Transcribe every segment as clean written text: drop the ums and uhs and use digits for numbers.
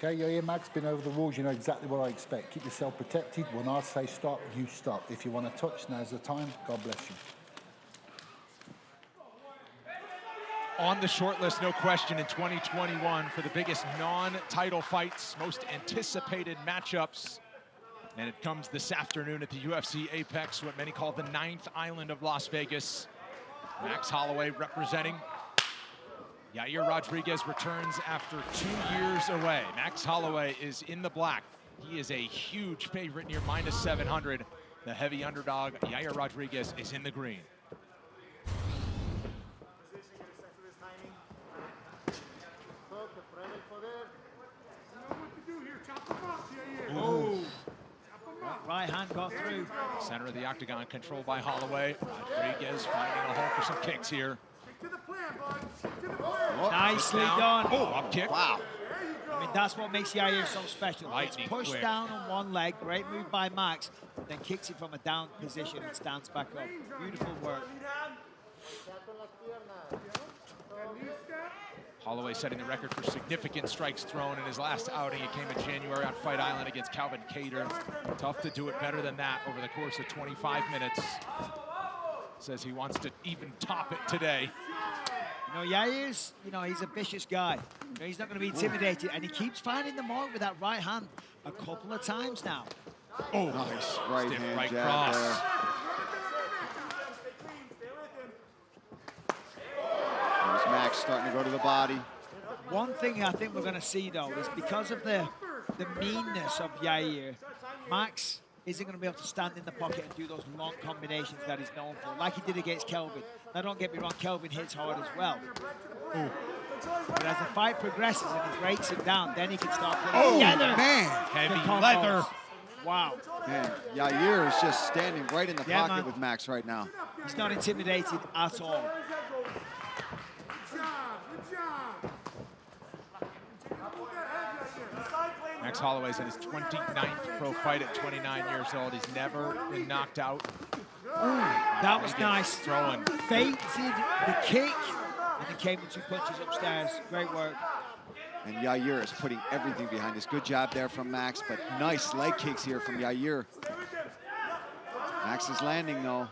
Okay, you're here, Max, been over the rules, you know exactly what I expect. Keep yourself protected. When I say stop, you stop. If you want to touch, now's the time. God bless you. On the short list, no question, in 2021 for the biggest non-title fights, most anticipated matchups. And it comes this afternoon at the UFC Apex, what many call the 9th island of Las Vegas. Max Holloway representing. Yair Rodriguez returns after 2 years away. Max Holloway is in the black. He is a huge favorite, near -700. The heavy underdog, Yair Rodriguez, is in the green. Oh, right hand got through. Center of the octagon, controlled by Holloway. Rodriguez finding a hole for some kicks here. Nicely done. Oh, up kick. Wow. I mean, that's what makes Yair so special. Lightning It's pushed quick. down on one leg, great move by Max, then kicks it from a down position and stands back up. Beautiful work. Holloway setting the record for significant strikes thrown in his last outing. It came in January on Fight Island against Calvin Kattar. Tough to do it better than that over the course of 25 minutes. Says he wants to even top it today. You know, Yair's, he's a vicious guy. He's not going to be intimidated, and he keeps finding the mark with that right hand a couple of times now. Oh, Nice right stiff hand right jab cross. there. There's Max starting to go to the body. One thing I think we're going to see, though, is because of the meanness of Yair, Max isn't going to be able to stand in the pocket and do those long combinations that he's known for, like he did against Kelvin. Now, don't get me wrong, Kelvin hits hard as well. Ooh. But as the fight progresses and he breaks him down, then he can start putting together. Man. Heavy the combos. leather. Wow. Man, Yair is just standing right in the Yeah, pocket man. with Max right now. He's not intimidated at all. Max Holloway's in his 29th pro fight at 29 years old. He's never been knocked out. That was nice. Throwing. Feinted the kick, and then came with 2 punches upstairs. Great work. And Yair is putting everything behind this. Good job there from Max, but nice leg kicks here from Yair. Max is landing, though.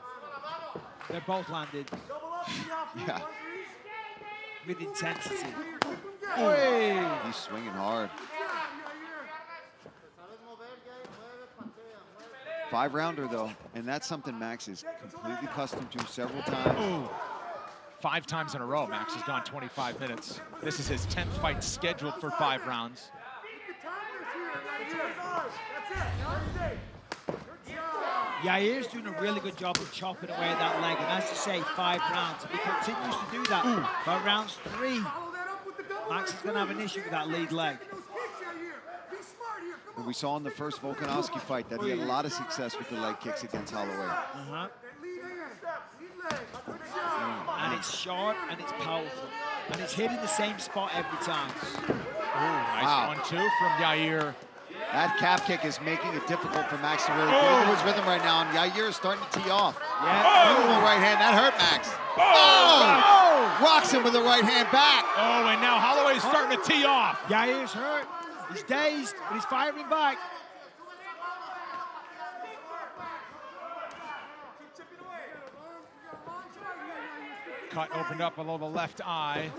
They're both landed Yeah, with intensity. he's swinging hard. 5-rounder, though, and that's something Max is completely accustomed to several times. Ooh. 5 times in a row, Max has gone 25 minutes. This is his 10th fight scheduled for 5 rounds. Yair's doing a really good job of chopping away at that leg, and as you say, 5 rounds. If he continues to do that, by rounds 3, Max is going to have an issue with that lead leg. And we saw in the first Volkanovski fight that he had a lot of success with the leg kicks against Holloway. And it's sharp and it's powerful, and it's hitting the same spot every time. Nice Wow. 1-2 from Yair. That calf kick is making it difficult for Max to really get into his rhythm right now, and Yair is starting to tee off. Yeah. Beautiful right hand, that hurt Max. Oh! Rocks him with the right hand back. Oh, and now Holloway's starting to tee off. Yair's hurt. He's dazed, but he's firing back. Cut opened up below the left eye.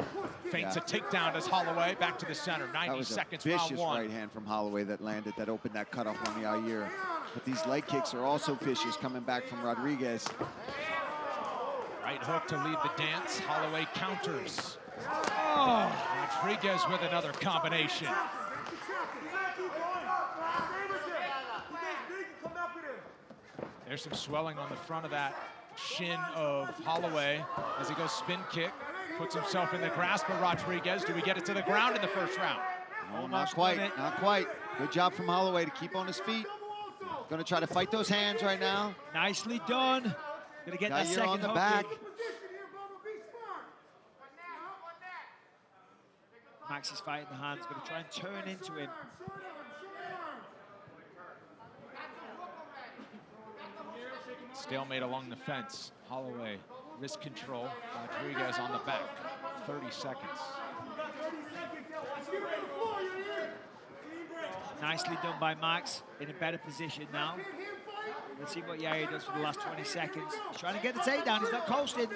Feints a takedown as Holloway back to the center. 90 That was a seconds, round vicious 1. right hand from Holloway that landed, that opened that cut off on the Yair. But these leg kicks are also vicious coming back from Rodriguez. Right hook to lead the dance. Holloway counters. Oh, Rodriguez with another combination. There's some swelling on the front of that shin of Holloway as he goes spin kick. Puts himself in the grasp of Rodriguez. Do we get it to the ground in the first round? No, not quite, not quite. Good job from Holloway to keep on his feet. Gonna try to fight those hands right now. Nicely done. Gonna get that Yair second on the hook back. in. Max is fighting the hands, gonna try and turn into him. Stalemate along the fence. Holloway, wrist control. Rodriguez on the back. 30 seconds. Nicely done by Max, in a better position now. Let's see what Yair does for the last 20 seconds. He's trying to get the takedown, he's not coasting.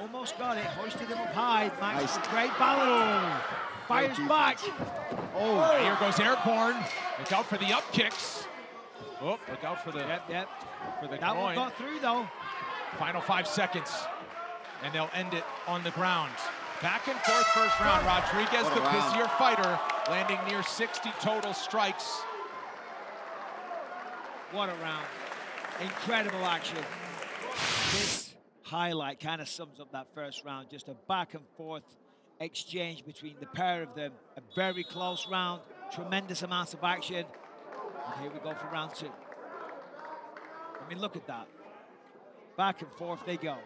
Almost got it, hoisted him up high. Max, Nice. great balance. Fires back. Oh, here goes airborne. Look out for the up kicks. Oh, look out for the for the That one groin. got through though. Final 5 seconds, and they'll end it on the ground. Back and forth first round. Rodriguez, What a the round. busier fighter, landing near 60 total strikes. What a round. Incredible action. This highlight kind of sums up that first round. Just a back and forth exchange between the pair of them. A very close round. Tremendous amounts of action. And here we go for round 2. I mean, look at that. Back and forth they go.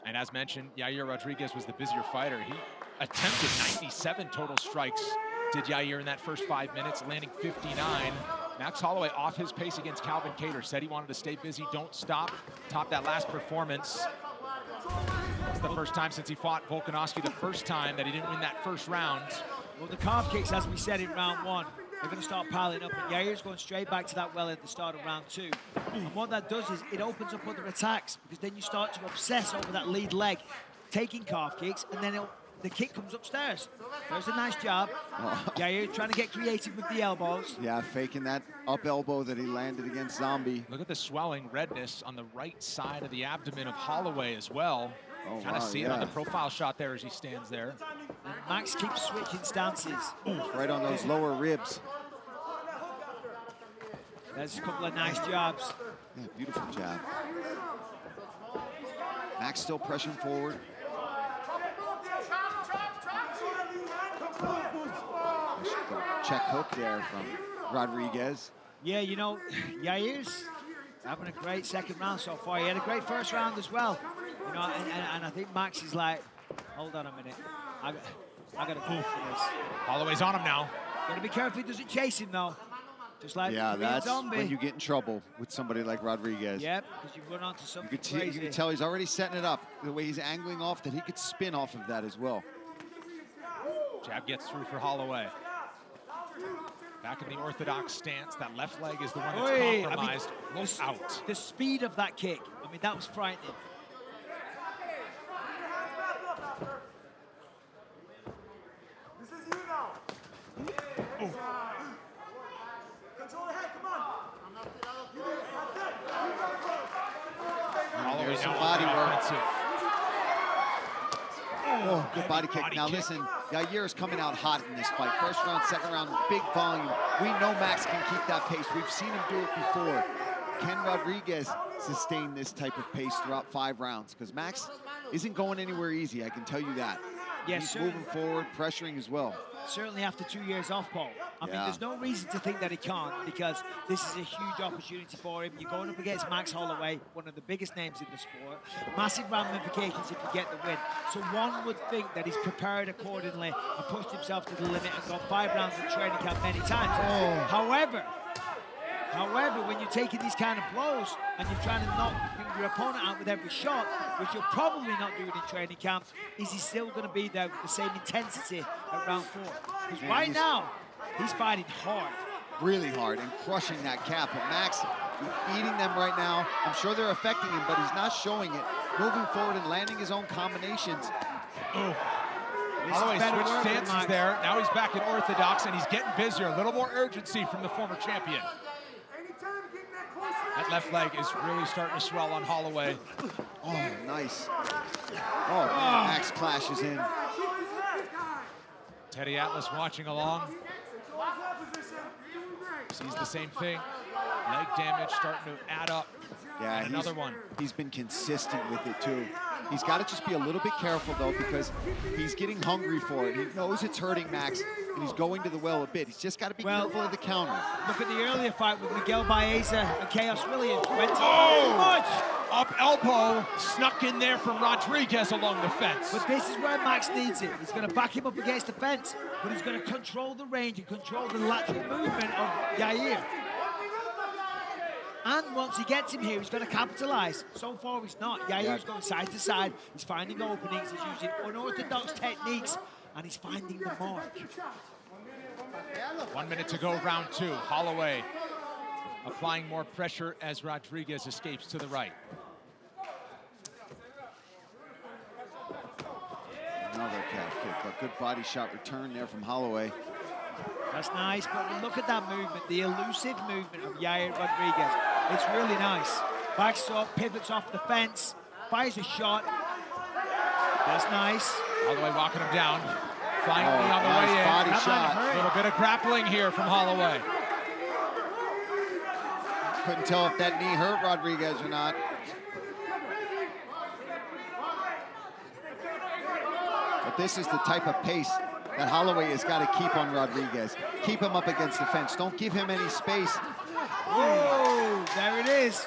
And as mentioned, Yair Rodriguez was the busier fighter. He attempted 97 total strikes, did Yair in that first 5 minutes, landing 59. Max Holloway off his pace against Calvin Kattar. Said he wanted to stay busy, don't stop. Top that last performance. It's the first time since he fought Volkanovski, the first time that he didn't win that first round. Well, the calf kicks, as we said in round 1, they're going to start piling up, and Yair's going straight back to that well at the start of round 2. And what that does is it opens up other attacks, because then you start to obsess over that lead leg, taking calf kicks, and then the kick comes upstairs. There's a nice jab. Yair trying to get creative with the elbows. Yeah, faking that up elbow that he landed against Zombie. Look at the swelling redness on the right side of the abdomen of Holloway as well. Oh, Kind of wow, see it on the profile shot there as he stands there. And Max keeps switching stances. Right on those lower ribs. There's a couple of nice jabs. Yeah, beautiful jab. Max still pressing forward. Check hook there from Rodriguez. Yeah, you know, Yair's having a great second round so far. He had a great first round as well. You know, and I think Max is like, hold on a minute. I got to go for this. Holloway's on him now. Got to be careful he doesn't chase him, though. Just like Yeah, Korean that's Zombie. when you get in trouble with somebody like Rodriguez. Yep, because you run onto You something could, crazy. you could tell he's already setting it up. The way he's angling off, that he could spin off of that as well. Jab gets through for Holloway. Back in the orthodox stance. That left leg is the one that's Oi, compromised. I mean, Look out. The speed of that kick, I mean, that was frightening. This is you now. Control the head, come on. Holloway There's some now body on the work. offensive. Oh, good body kick. body Now kick. listen, Yair is coming out hot in this fight. First round, second round, big volume. We know Max can keep that pace. We've seen him do it before. Can Rodriguez sustain this type of pace throughout 5 rounds? Because Max isn't going anywhere easy, I can tell you that. Yes, He's sir. moving forward, pressuring as well. Certainly after 2 years off, Paul. I mean, Yeah. there's no reason to think that he can't, because this is a huge opportunity for him. You're going up against Max Holloway, one of the biggest names in the sport. Massive ramifications if you get the win. So one would think that he's prepared accordingly and pushed himself to the limit and gone 5 rounds in training camp many times. However, when you're taking these kind of blows and you're trying to knock your opponent out with every shot, which you're probably not doing in training camp, is he still going to be there with the same intensity at round 4? Because Man, right he's- now, he's fighting hard. Really hard and crushing that calf. But Max eating them right now. I'm sure they're affecting him, but he's not showing it. Moving forward and landing his own combinations. Holloway better switched work than stances Max. there. Now he's back in orthodox, and he's getting busier. A little more urgency from the former champion. Anytime getting that close. That left leg is really starting to swell on Holloway. Oh, nice. Oh, man, Max clashes in. Teddy Atlas watching along. Sees the same thing. Leg damage starting to add up. Yeah, And another one. He's been consistent with it too. He's got to just be a little bit careful though, because he's getting hungry for it. He knows it's hurting Max, and he's going to the well a bit. He's just got to be careful of the counter. Look at the earlier fight with Miguel Baeza and Chaos Williams. Went too Oh! much. Up elbow snuck in there from Rodriguez along the fence. But this is where Max needs it. He's going to back him up against the fence, but he's going to control the range and control the lateral movement of Yair. And once he gets him here, he's going to capitalize. So far, he's not. Yair's going side to side. He's finding openings. He's using unorthodox techniques. and he's finding the mark. 1 minute to go, round 2. Holloway applying more pressure as Rodriguez escapes to the right. Another calf kick, but good body shot return there from Holloway. That's nice, but look at that movement, the elusive movement of Yair Rodriguez. It's really nice. Backs up, pivots off the fence, fires a shot. That's nice. Holloway walking him down. Flying knee on the nice way in. body That might shot. hurt. A little bit of grappling here from Holloway. Couldn't tell if that knee hurt Rodriguez or not. But this is the type of pace that Holloway has got to keep on Rodriguez. Keep him up against the fence. Don't give him any space. Oh, there it is.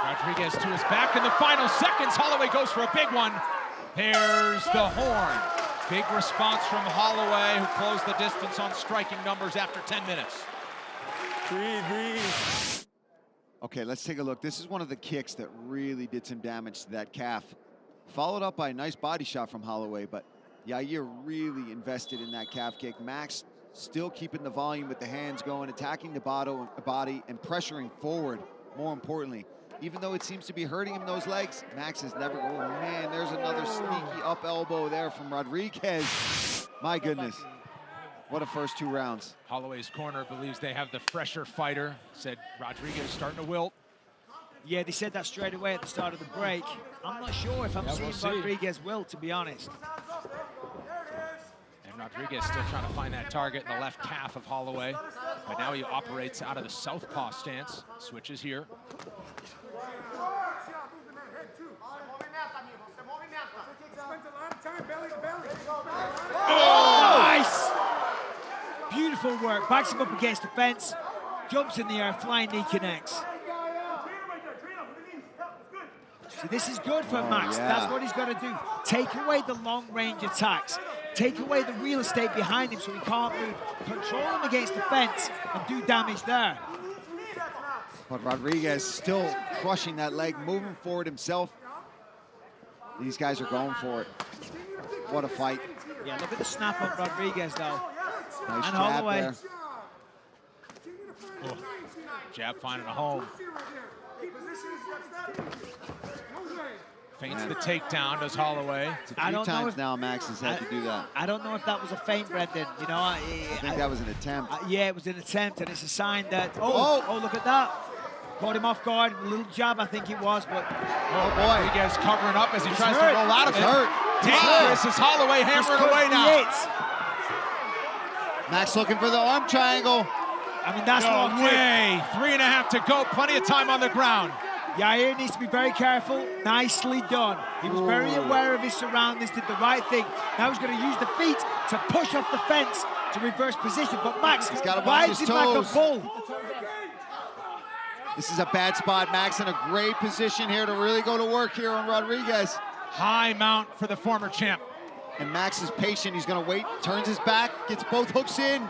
Rodriguez to his back in the final seconds. Holloway goes for a big one. There's the horn. Big response from Holloway, who closed the distance on striking numbers after 10 minutes. Okay, let's take a look. This is one of the kicks that really did some damage to that calf. Followed up by a nice body shot from Holloway, but Yair really invested in that calf kick. Max still keeping the volume with the hands going, attacking the body and pressuring forward, more importantly. Even though it seems to be hurting him those legs, Max is never, oh man, there's another sneaky up elbow there from Rodriguez. My goodness, what a first 2 rounds. Holloway's corner believes they have the fresher fighter. Said Rodriguez starting to wilt. Yeah, they said that straight away at the start of the break. I'm not sure if I'm seeing Rodriguez will, to be honest. And Rodriguez still trying to find that target in the left calf of Holloway. But now he operates out of the southpaw stance. Switches here. Oh, nice! Beautiful work. Backs him up against the fence. Jumps in the air, flying knee connects. So this is good for Max. yeah. That's what he's got to do. Take away the long-range attacks. Take away the real estate behind him so he can't move. Control him against the fence and do damage there. But Rodriguez still crushing that leg, moving forward himself. These guys are going for it. What a fight. Yeah, look at the snap on Rodriguez, though. Nice And jab Holloway. there. Oh, jab finding a home. Feints the takedown, does Holloway. It's I a few don't know times if- now Max has had to do that. I don't know if that was a feint, Brendan. You know, I think that was an attempt. yeah, it was an attempt, and it's a sign that. Oh, look at that! Caught him off guard. A little jab, I think it was, but Oh boy, Rodriguez covering up as he tries hurt. to roll out of It's it. hurt. Dangerous as Holloway this hammering could away be now. it. Max looking for the arm triangle. I mean, that's No locked in. way. 3.5 to go. Plenty of time on the ground. Yair needs to be very careful. Nicely done. He was very aware of his surroundings, did the right thing. Now he's going to use the feet to push off the fence to reverse position. But Max He's gotta watch rides his him like a toes. bull. This is a bad spot. Max in a great position here to really go to work here on Rodriguez. High mount for the former champ. And Max is patient. He's going to wait, turns his back, gets both hooks in.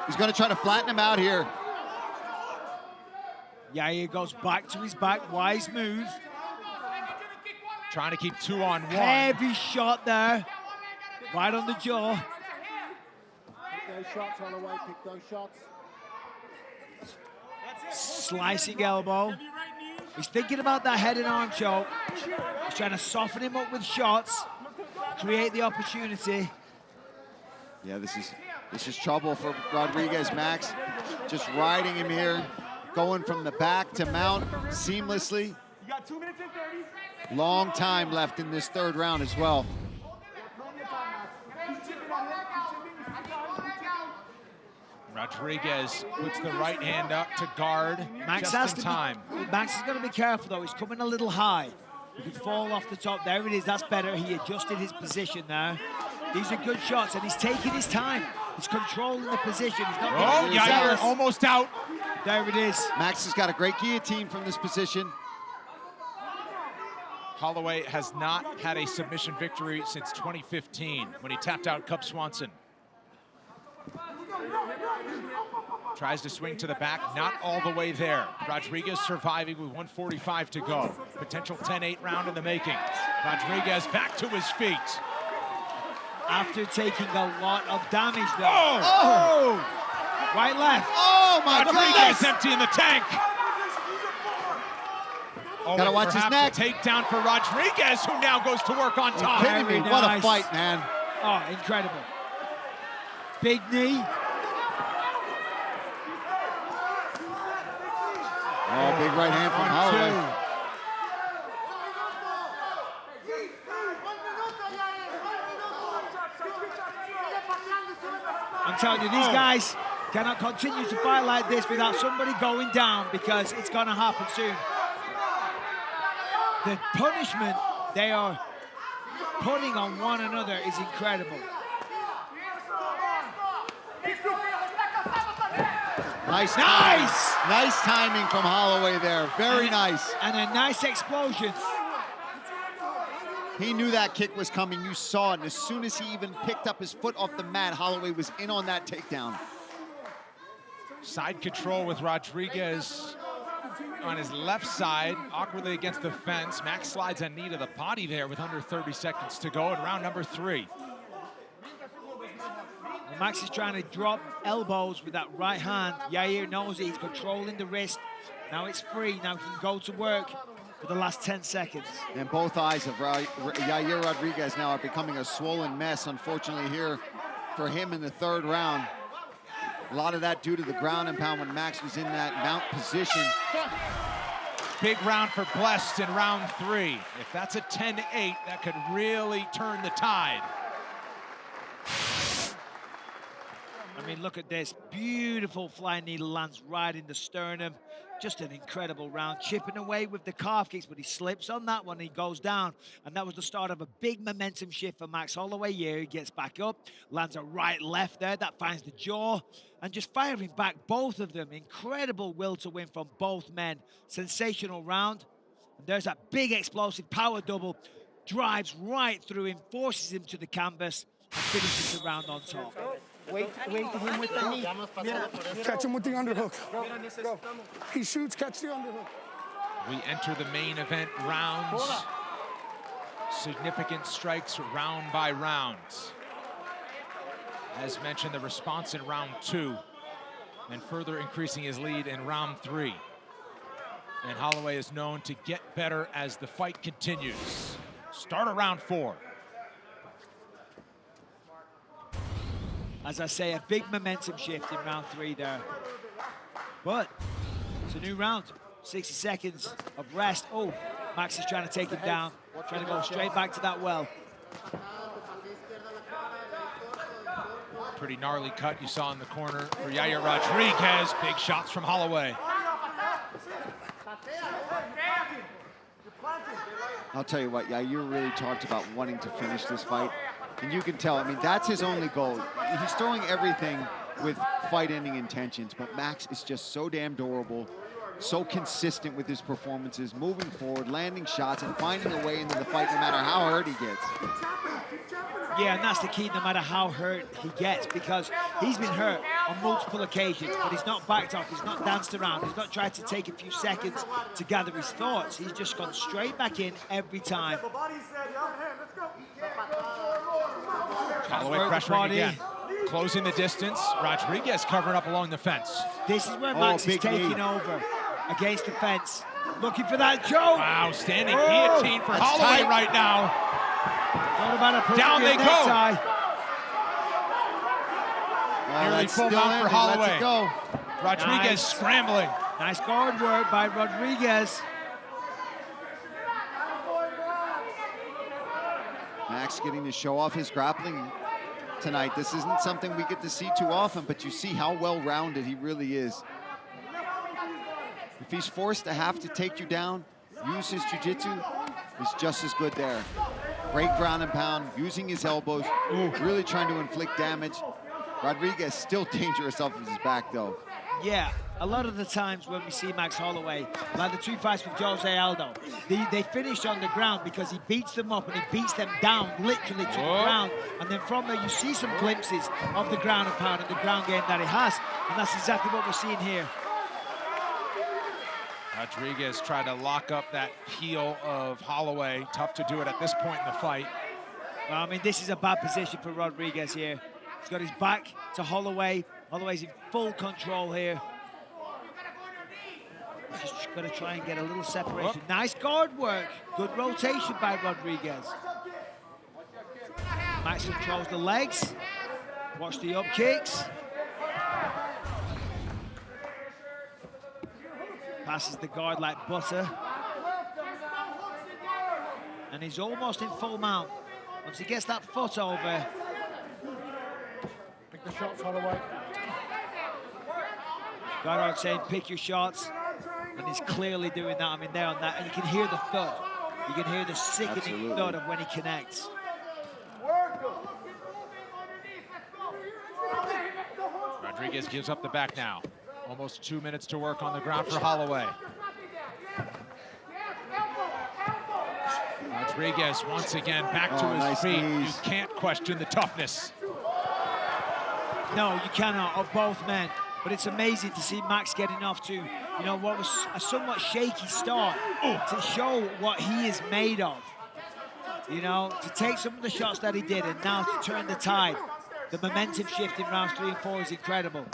He's going to try to flatten him out here. Yair goes back to his back. Wise move. Trying to keep 2-on-1. Heavy shot there. Right on the jaw. Pick those shots, Holloway, pick those shots. Slicing elbow. He's thinking about that head and arm choke. He's trying to soften him up with shots, create the opportunity. Yeah, this is trouble for Rodriguez. Max just riding him here, going from the back to mount seamlessly. You got 2 minutes and 30. Long time left in this 3rd round as well. Rodriguez puts the right hand up to guard just in time. Max is going to be careful though. He's coming a little high. He could fall off the top. There it is. That's better. He adjusted his position now. These are good shots, and he's taking his time. He's controlling the position. He's not Oh, getting Yair zealous. almost out. There it is. Max has got a great guillotine from this position. Holloway has not had a submission victory since 2015 when he tapped out Cub Swanson. Tries to swing to the back, not all the way there. Rodriguez surviving with 1:45 to go. Potential 10-8 round in the making. Rodriguez back to his feet. After taking a lot of damage, though. Oh! Right, left. Oh, my Rodriguez goodness. empty in the tank. Oh, Gotta and watch his perhaps neck. a takedown for Rodriguez, who now goes to work on top. Kidding me? Very What a nice. fight, man. Oh, incredible. Big knee. Oh, big right hand from Holloway. I'm telling you, these guys cannot continue to fight like this without somebody going down, because it's going to happen soon. The punishment they are putting on one another is incredible. Nice. Nice! Nice timing from Holloway there. Very nice. And a nice explosion. He knew that kick was coming. You saw it. And as soon as he even picked up his foot off the mat, Holloway was in on that takedown. Side control with Rodriguez on his left side, awkwardly against the fence. Max slides a knee to the body there with under 30 seconds to go in round number 3. Max is trying to drop elbows with that right hand. Yair knows it. He's controlling the wrist. Now it's free. Now he can go to work for the last 10 seconds. And both eyes of Yair Rodriguez now are becoming a swollen mess, unfortunately, here for him in the 3rd round. A lot of that due to the ground and pound when Max was in that mount position. Big round for Blessed in round 3. If that's a 10-8, that could really turn the tide. I mean, look at this. Beautiful flying knee lands right in the sternum. Just an incredible round. Chipping away with the calf kicks, but he slips on that one. He goes down. And that was the start of a big momentum shift for Max Holloway here. He gets back up, lands a right left there. That finds the jaw. And just firing back, both of them. Incredible will to win from both men. Sensational round. And there's that big explosive power double. Drives right through him, forces him to the canvas, and finishes the round on top. Wait him with the knee. Catch him with the underhook. Go. He shoots, catch the underhook. We enter the main event rounds. Significant strikes round by round. As mentioned, the response in round 2, and further increasing his lead in round 3. And Holloway is known to get better as the fight continues. Start of round 4. As I say, a big momentum shift in round 3 there. But it's a new round. 60 seconds of rest. Oh, Max is trying to take him down. Trying to go straight back to that well. Pretty gnarly cut you saw in the corner for Yair Rodriguez. Big shots from Holloway. I'll tell you what, Yair really talked about wanting to finish this fight. And you can tell, I mean, that's his only goal. He's throwing everything with fight-ending intentions, but Max is just so damn durable, so consistent with his performances, moving forward, landing shots, and finding a way into the fight no matter how hurt he gets. Yeah, and that's the key, no matter how hurt he gets, because he's been hurt on multiple occasions, but he's not backed off, he's not danced around, he's not tried to take a few seconds to gather his thoughts. He's just gone straight back in every time. Holloway pressuring again. Closing the distance. Rodriguez covering up along the fence. This is where Max is taking over against the fence. Looking for that choke. Wow, standing guillotine for Holloway tight right now. What about a Down they go. necktie? Nearly That's full still mount in. for He lets Holloway. it go. Rodriguez Nice. scrambling. Nice guard work by Rodriguez. Max getting to show off his grappling tonight. This isn't something we get to see too often, but you see how well-rounded he really is. If he's forced to have to take you down, use his jiu-jitsu, he's just as good there. Great ground and pound, using his elbows, really trying to inflict damage. Rodriguez still dangerous off of his back, though. Yeah, a lot of the times when we see Max Holloway, like the 2 fights with Jose Aldo, they finish on the ground because he beats them up and he beats them down literally to the ground. And then from there, you see some glimpses of the ground and pound and the ground game that he has. And that's exactly what we're seeing here. Rodriguez tried to lock up that heel of Holloway. Tough to do it at this point in the fight. Well, I mean, this is a bad position for Rodriguez here. He's got his back to Holloway. Holloway's in full control here. Just got to try and get a little separation. Nice guard work. Good rotation by Rodriguez. Max controls the legs. Watch the up kicks. Passes the guard like butter. And he's almost in full mount. Once he gets that foot over. Pick the shots, Holloway. Goddard saying, pick your shots. And he's clearly doing that. I mean, there on that. And you can hear the thud. You can hear the sickening thud of when he connects. Rodriguez gives up the back now. Almost 2 minutes to work on the ground for Holloway. Rodriguez once again back to his feet. Knees. You can't question the toughness. No, you cannot, of both men. But it's amazing to see Max getting off to, you know, what was a somewhat shaky start to show what he is made of. You know, to take some of the shots that he did and now to turn the tide. The momentum shift in rounds 3 and 4 is incredible.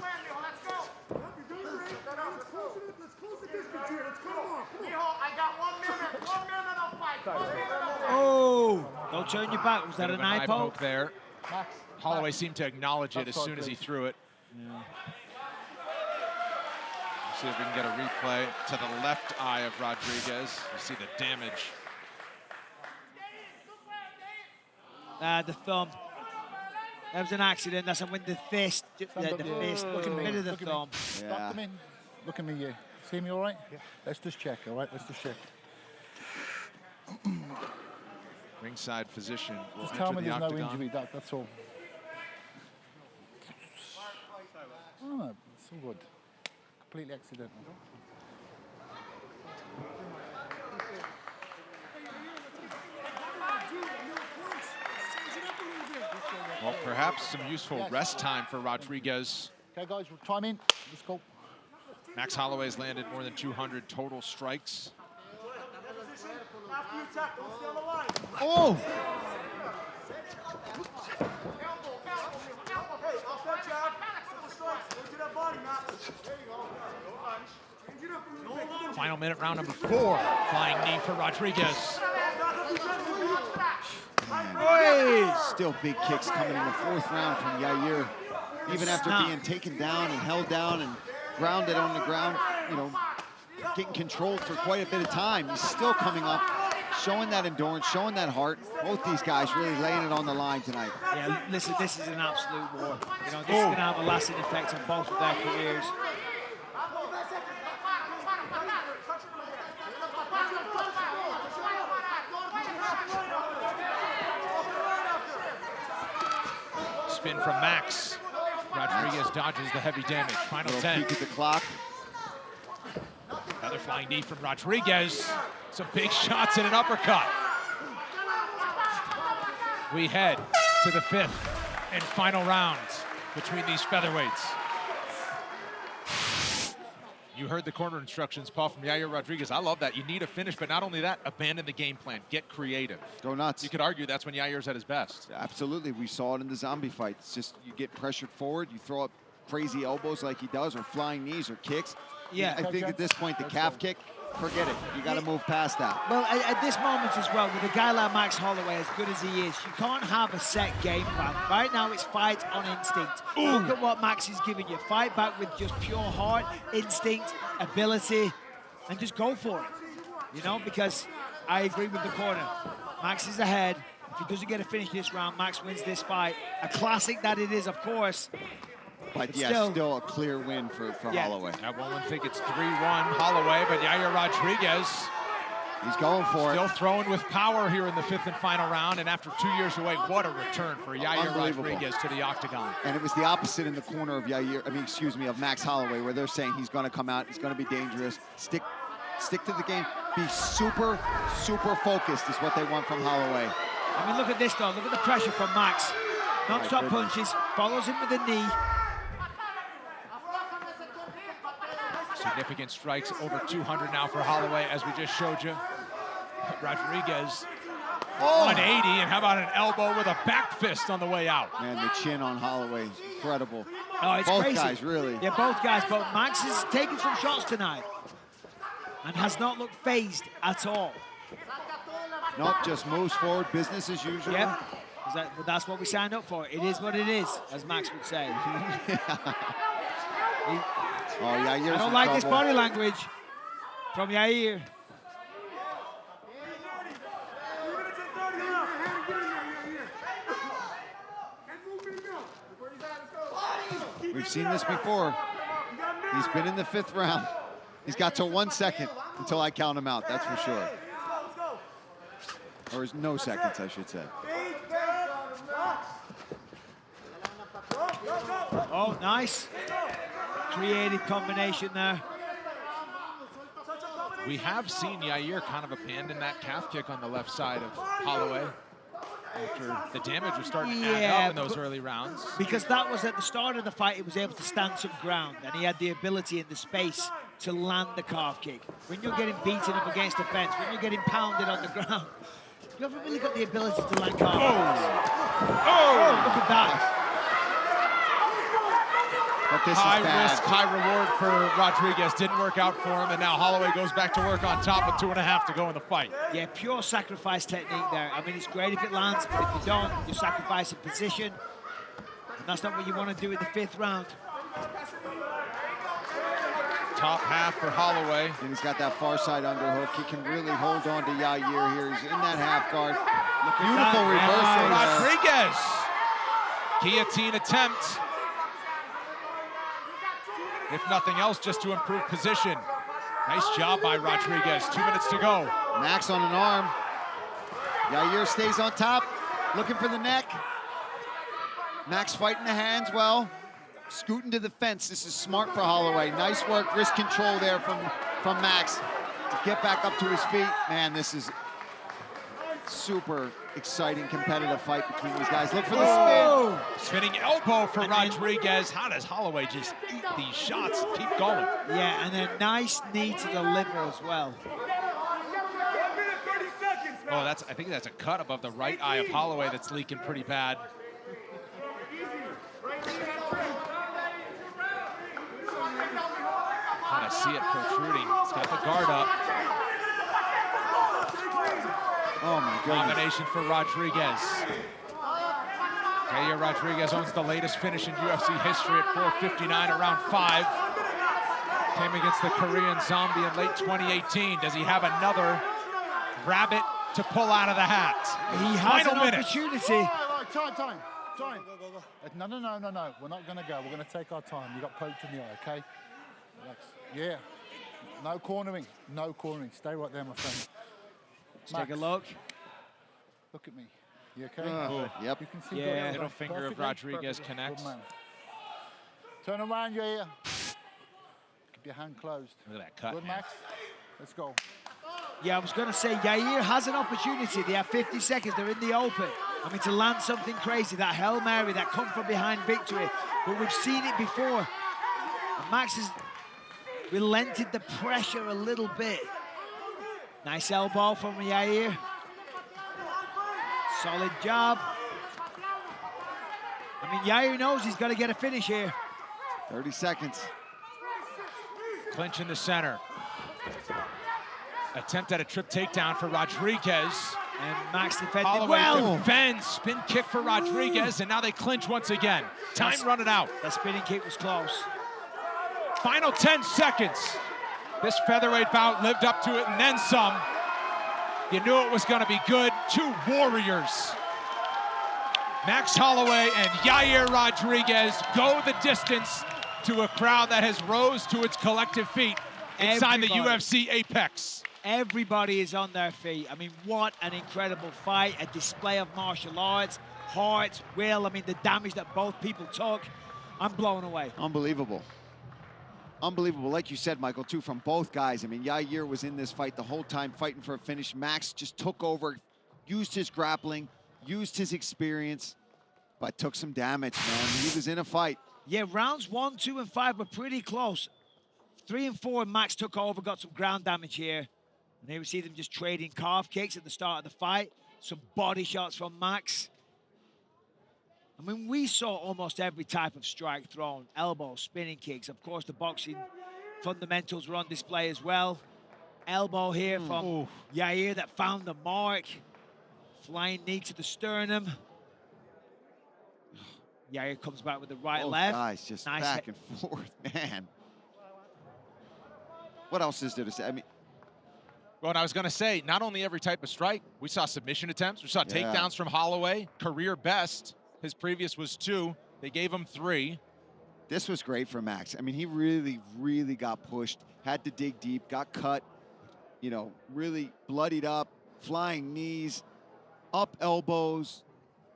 Oh, don't turn your back. Was that an eye poke? There. Max. Holloway seemed to acknowledge it as Outside, soon as he please. threw it. See if we can get a replay to the left eye of Rodriguez. You see the damage. The thumb. That was an accident. That's when the fist, the fist, Look at me. bit of the Look at me. thumb. Stop them in. Look at me, you. See me all right? Yeah. Let's just check, all right? Let's just check. Ringside physician will Just tell enter me the there's no octagon. injury, that's all. Oh, no, it's all good. Completely accidental. Well, perhaps some useful rest time for Rodriguez. Okay, guys, time in. Let's go. Max Holloway's landed more than 200 total strikes. Oh! Final minute, round number 4. Flying knee for Rodriguez. Still big kicks coming in the 4th round from Yair. Even after being taken down and held down and grounded on the ground, you know, getting controlled for quite a bit of time. He's still coming up, showing that endurance, showing that heart. Both these guys really laying it on the line tonight. Yeah, listen, this is an absolute war. You know, this is going to have a lasting effect on both of their careers. Spin from Max. Rodriguez dodges the heavy damage. Final 10. Peek at the clock. Another flying knee from Rodriguez. Some big shots and an uppercut. We head to the 5th and final round between these featherweights. You heard the corner instructions, Paul, from Yair Rodriguez. I love that. You need a finish, but not only that, abandon the game plan. Get creative. Go nuts. You could argue that's when Yair's at his best. Absolutely. We saw it in the zombie fight. It's just you get pressured forward, you throw up crazy elbows like he does, or flying knees or kicks. Yeah. I think at this point, the calf kick, forget it. You got to move past that. Well, at this moment as well, with a guy like Max Holloway, as good as he is, you can't have a set game plan. Right now, it's fight on instinct. Look at what Max is giving you. Fight back with just pure heart, instinct, ability, and just go for it. You know, because I agree with the corner. Max is ahead. If he doesn't get a finish this round, Max wins this fight. A classic that it is, of course. But yeah, still a clear win for Holloway. I won't think it's 3-1 Holloway, but Yair Rodriguez He's going for Still it. throwing with power here in the 5th and final round, and after 2 years away, what a return for Yair Unbelievable. Rodriguez to the octagon. And it was the opposite in the corner of of Max Holloway, where they're saying he's going to come out, he's going to be dangerous, stick to the game, be super focused is what they want from Holloway. I mean, look at this, though. Look at the pressure from Max. Non-stop goodness. punches, follows him with a knee. Significant strikes, over 200 now for Holloway, as we just showed you. Rodriguez, 180, and how about an elbow with a back fist on the way out? Man, the chin on Holloway is incredible. Oh, it's Both crazy. guys, really. Yeah, both guys. But Max has taken some shots tonight and has not looked phased at all. Nope, just moves forward, business as usual. Yep. But that's what we signed up for. It is what it is, as Max would say. Oh, yeah, I don't like this body language from Yair. We've seen this before. He's been in the 5th round. He's got till 1 second until I count him out, that's for sure. Or no seconds, I should say. Oh, nice. Creative combination there. We have seen Yair kind of abandon that calf kick on the left side of Holloway after the damage was starting to add up in those early rounds. Because that was at the start of the fight, he was able to stand some ground, and he had the ability and the space to land the calf kick. When you're getting beaten up against the fence, when you're getting pounded on the ground, you haven't really got the ability to land calf kicks. Oh, look at that. But this High is bad. risk, high reward for Rodriguez. Didn't work out for him, and now Holloway goes back to work on top with 2.5 to go in the fight. Yeah, pure sacrifice technique there. I mean, it's great if it lands, but if you don't, you're sacrificing position. And that's not what you want to do in the 5th round. Top half for Holloway. And he's got that far side underhook. He can really hold on to Yair here. He's in that half guard. Beautiful Reversal. Rodriguez. Guillotine attempt. If nothing else, just to improve position. Nice job by Rodriguez. 2 minutes to go. Max on an arm. Yair stays on top, looking for the neck. Max fighting the hands well. Scooting to the fence. This is smart for Holloway. Nice work, wrist control there from Max to get back up to his feet. Man, this is super exciting competitive fight between these guys. Look for the spin. Spinning elbow for Rodriguez. How does Holloway just eat these shots and keep going? Yeah, and a nice knee to the liver as well. Oh, I think that's a cut above the right eye of Holloway that's leaking pretty bad. Kind of see it protruding. He's got the guard up. Oh my goodness. Combination for Rodriguez. Yair Rodriguez owns the latest finish in UFC history at 4:59 around 5. Came against the Korean Zombie in late 2018. Does he have another rabbit to pull out of the hat? He has Final an minute. opportunity. Time. No. We're not going to go. We're going to take our time. You got poked in the eye, okay? Relax. Yeah. No cornering. No cornering. Stay right there, my friend. Let's take a look. Look at me. You okay? Yep. You can see Yeah. good. Middle finger of Perfectly. Rodriguez Perfect. connects. Good man. Turn around, yeah. Keep your hand closed. Look at that cut. Good, Max. Let's go. Yeah, I was going to say, Yair has an opportunity. They have 50 seconds. They're in the open. I mean, to land something crazy, that Hail Mary, that come from behind victory. But we've seen it before. And Max has relented the pressure a little bit. Nice elbow from Yair. Solid job. I mean, Yair knows he's got to get a finish here. 30 seconds. Clinch in the center. Attempt at a trip takedown for Rodriguez. And Max defended Holloway well. defends, spin kick for Rodriguez, and now they clinch once again. Time running out. That spinning kick was close. Final 10 seconds. This featherweight bout lived up to it and then some. You knew it was going to be good. Two warriors. Max Holloway and Yair Rodriguez go the distance to a crowd that has rose to its collective feet inside the Everybody. UFC Apex. Everybody is on their feet. I mean, what an incredible fight, a display of martial arts, heart, will. I mean, the damage that both people took, I'm blown away. Unbelievable. Unbelievable, like you said, Michael, too, from both guys. I mean, Yair was in this fight the whole time, fighting for a finish. Max just took over, used his grappling, used his experience, but took some damage, man. He was in a fight. Yeah, rounds 1, 2, and 5 were pretty close. 3 and 4, Max took over, got some ground damage here. And here we see them just trading calf kicks at the start of the fight. Some body shots from Max. I mean, we saw almost every type of strike thrown. Elbows, spinning kicks. Of course, the boxing fundamentals were on display as well. Elbow here from Yair that found the mark. Flying knee to the sternum. Yair comes back with the right Both left. guys just Nice back and forth, man. What else is there to say? I mean, Well, and I was going to say, not only every type of strike, we saw submission attempts, we saw takedowns from Holloway, career best. His previous was 2. They gave him 3. this was great for Max. I mean, he really, really got pushed, had to dig deep, got cut, you know, really bloodied up, flying knees, up elbows,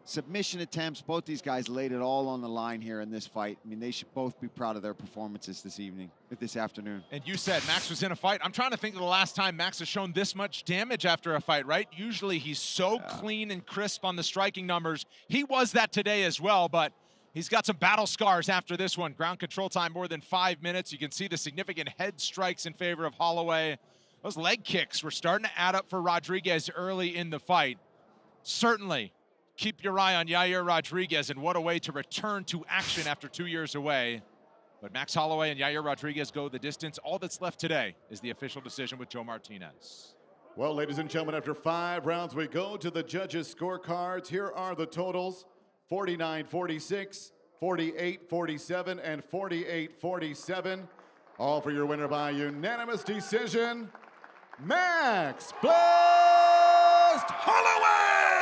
submission attempts. Both these guys laid it all on the line here in this fight. I mean, they should both be proud of their performances this afternoon. And you said Max was in a fight. I'm trying to think of the last time Max has shown this much damage after a fight, right? Usually he's so clean and crisp on the striking numbers. He was that today as well, but he's got some battle scars after this one. Ground control time more than 5 minutes. You can see the significant head strikes in favor of Holloway. Those leg kicks were starting to add up for Rodriguez early in the fight. Certainly keep your eye on Yair Rodriguez, and what a way to return to action after 2 years away. But Max Holloway and Yair Rodriguez go the distance. All that's left today is the official decision with Joe Martinez. Well, ladies and gentlemen, after 5 rounds, we go to the judges' scorecards. Here are the totals: 49-46, 48-47, and 48-47. All for your winner by unanimous decision, Max Blast Holloway!